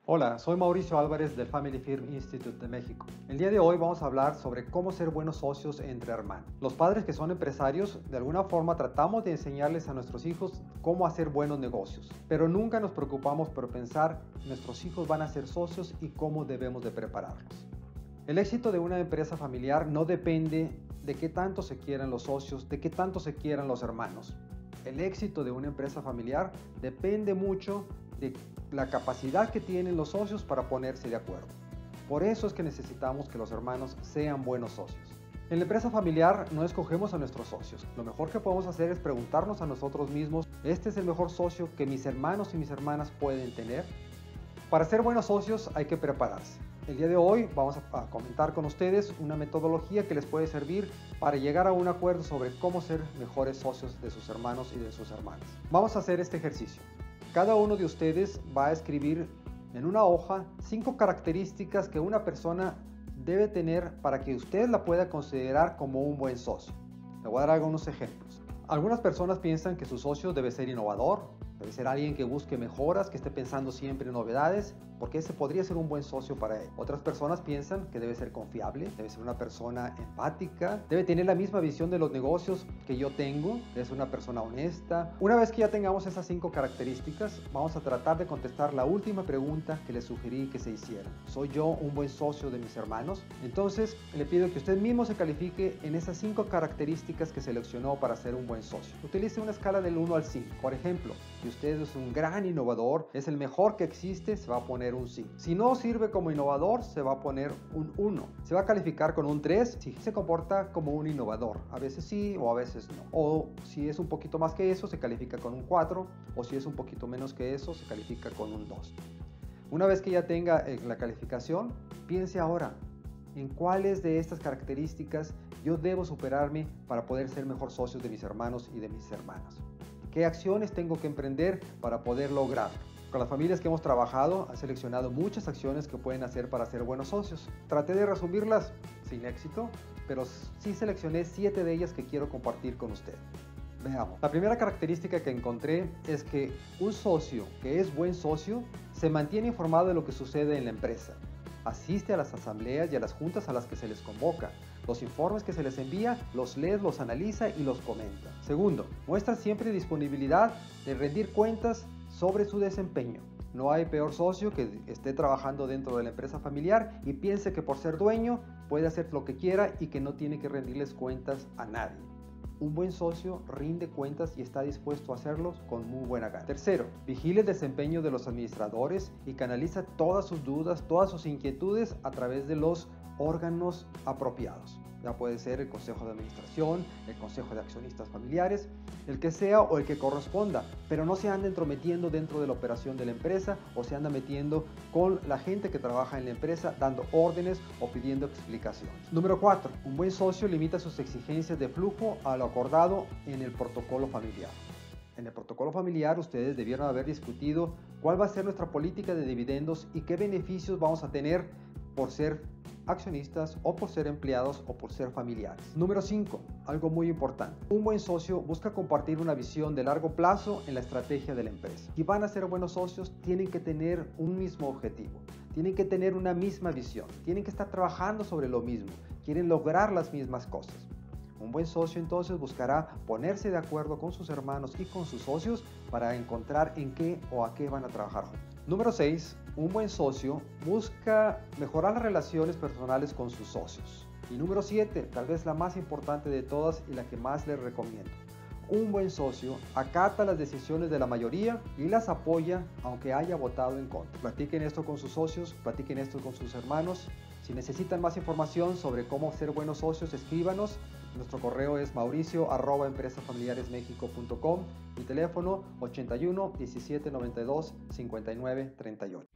Hola, soy Mauricio Álvarez del Family Firm Institute de México. El día de hoy vamos a hablar sobre cómo ser buenos socios entre hermanos. Los padres que son empresarios, de alguna forma tratamos de enseñarles a nuestros hijos cómo hacer buenos negocios, pero nunca nos preocupamos por pensar nuestros hijos van a ser socios y cómo debemos de prepararlos. El éxito de una empresa familiar no depende de qué tanto se quieran los socios, de qué tanto se quieran los hermanos. El éxito de una empresa familiar depende mucho de la capacidad que tienen los socios para ponerse de acuerdo. Por eso es que necesitamos que los hermanos sean buenos socios. En la empresa familiar no escogemos a nuestros socios. Lo mejor que podemos hacer es preguntarnos a nosotros mismos, ¿este es el mejor socio que mis hermanos y mis hermanas pueden tener? Para ser buenos socios hay que prepararse. El día de hoy vamos a comentar con ustedes una metodología que les puede servir para llegar a un acuerdo sobre cómo ser mejores socios de sus hermanos y de sus hermanas. Vamos a hacer este ejercicio. Cada uno de ustedes va a escribir en una hoja 5 características que una persona debe tener para que usted la pueda considerar como un buen socio. Le voy a dar algunos ejemplos. Algunas personas piensan que su socio debe ser innovador, debe ser alguien que busque mejoras, que esté pensando siempre en novedades, porque ese podría ser un buen socio para él. Otras personas piensan que debe ser confiable, debe ser una persona empática, debe tener la misma visión de los negocios que yo tengo, debe ser una persona honesta. Una vez que ya tengamos esas 5 características, vamos a tratar de contestar la última pregunta que les sugerí que se hiciera. ¿Soy yo un buen socio de mis hermanos? Entonces, le pido que usted mismo se califique en esas 5 características que seleccionó para ser un buen socio. Utilice una escala del 1 al 5. Por ejemplo, si usted es un gran innovador, es el mejor que existe, se va a poner un 5. Si no sirve como innovador, se va a poner un 1. Se va a calificar con un 3 si se comporta como un innovador. A veces sí o a veces no. O si es un poquito más que eso, se califica con un 4. O si es un poquito menos que eso, se califica con un 2. Una vez que ya tenga la calificación, piense ahora en cuáles de estas características yo debo superarme para poder ser mejor socio de mis hermanos y de mis hermanas. ¿Qué acciones tengo que emprender para poder lograrlo? Con las familias que hemos trabajado, han seleccionado muchas acciones que pueden hacer para ser buenos socios. Traté de resumirlas sin éxito, pero sí seleccioné 7 de ellas que quiero compartir con usted. Veamos. La primera característica que encontré es que un socio que es buen socio se mantiene informado de lo que sucede en la empresa. Asiste a las asambleas y a las juntas a las que se les convoca. Los informes que se les envía, los lee, los analiza y los comenta. Segundo, muestra siempre disponibilidad de rendir cuentas sobre su desempeño. No hay peor socio que esté trabajando dentro de la empresa familiar y piense que por ser dueño puede hacer lo que quiera y que no tiene que rendirles cuentas a nadie. Un buen socio rinde cuentas y está dispuesto a hacerlos con muy buena gana. Tercero, vigile el desempeño de los administradores y canaliza todas sus dudas, todas sus inquietudes a través de los órganos apropiados. Ya puede ser el consejo de administración, el consejo de accionistas familiares, el que sea o el que corresponda, pero no se anda entrometiendo dentro de la operación de la empresa o se anda metiendo con la gente que trabaja en la empresa dando órdenes o pidiendo explicaciones. Número 4. Un buen socio limita sus exigencias de flujo a lo acordado en el protocolo familiar. En el protocolo familiar ustedes debieron haber discutido cuál va a ser nuestra política de dividendos y qué beneficios vamos a tener por ser accionistas o por ser empleados o por ser familiares. Número 5, algo muy importante. Un buen socio busca compartir una visión de largo plazo en la estrategia de la empresa. Si van a ser buenos socios, tienen que tener un mismo objetivo, tienen que tener una misma visión, tienen que estar trabajando sobre lo mismo, quieren lograr las mismas cosas. Un buen socio entonces buscará ponerse de acuerdo con sus hermanos y con sus socios para encontrar en qué o a qué van a trabajar juntos. Número 6. Un buen socio busca mejorar las relaciones personales con sus socios. Y número 7, tal vez la más importante de todas y la que más les recomiendo. Un buen socio acata las decisiones de la mayoría y las apoya aunque haya votado en contra. Platiquen esto con sus socios, platiquen esto con sus hermanos. Si necesitan más información sobre cómo ser buenos socios, escríbanos. Nuestro correo es mauricio@empresafamiliaresmexico.com. Mi teléfono 81 17 92 59 38.